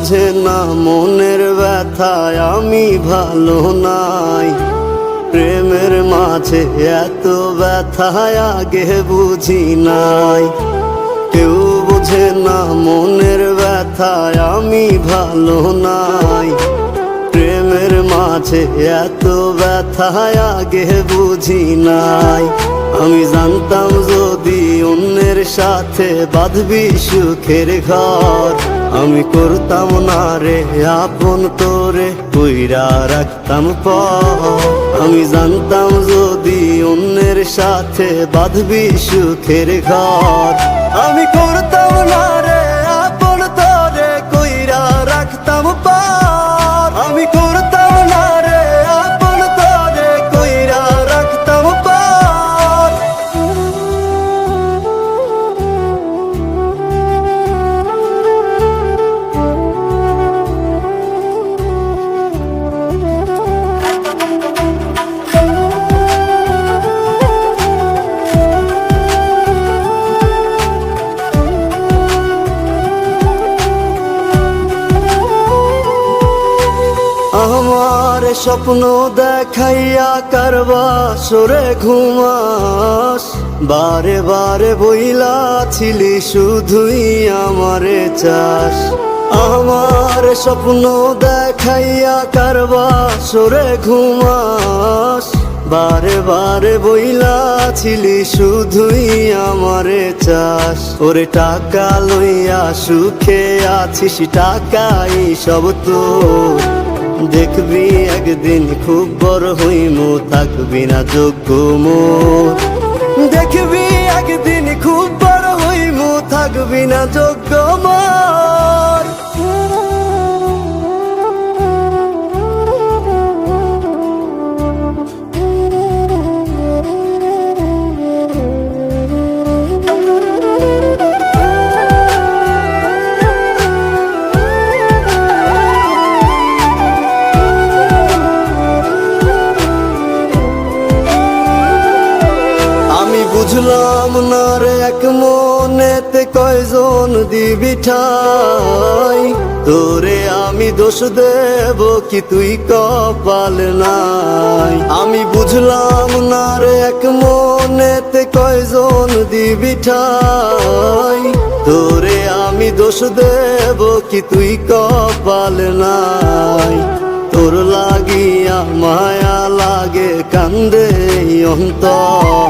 বোঝে না মনের ব্যথায় আমি ভালো নাই। প্রেমের মাঝে এত ব্যথায় আগে বুঝি নাই। কেউ বোঝে না মনের ব্যথায় আমি ভালো নাই। প্রেমের মাঝে এত ব্যথায় আগে বুঝি নাই। আমি জানতাম যদি অন্যের সাথে বাঁধবি সুখের ঘর, আমি করতাম না রে আপন তোরে কইরা রাখতাম পর। আমি জানতাম যদি অন্যের সাথে বাঁধবি সুখের ঘর, আমি করতাম না রে আপন তোরে কইরা রাখতাম পর। আমি করতাম না রে আপন তোরে কইরা রাখতাম পর। আমার স্বপ্ন দেখাইয়া কারবা সরে ঘুমাস, বারে বারে বইলা ছিলি শুধুই আমারে চাস। আমার স্বপ্ন দেখাইয়া কারবা সরে ঘুমাস, বারে বারে বইলা ছিলি শুধুই আমারে চাস। ওরে টাকা লইয়া সুখে আছিস, টাকাই সব তোর। দেখবি একদিন খুব বড় হইমু, থাকবি না যোগ্য মোর। দেখবি একদিন খুব বড় হইমু, থাকবি না যোগ্য মোর। বুঝলাম না রে এক মনেতে কয়জন দিবি ঠাই, তোরে আমি দোষ দেব কি তুই কপাল নাই। আমি বুঝলাম না রে এক মনেতে কয়জন দিবি ঠাই, তোরে আমি দোষ দেব কি তুই কপাল নাই। তোর লাগিয়া মায়া লাগে কান্দে অন্তর,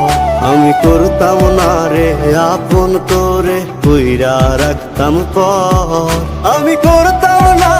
আমি করতাম না রে আপন তোরে কইরা রাখতাম পর। আমি করতাম না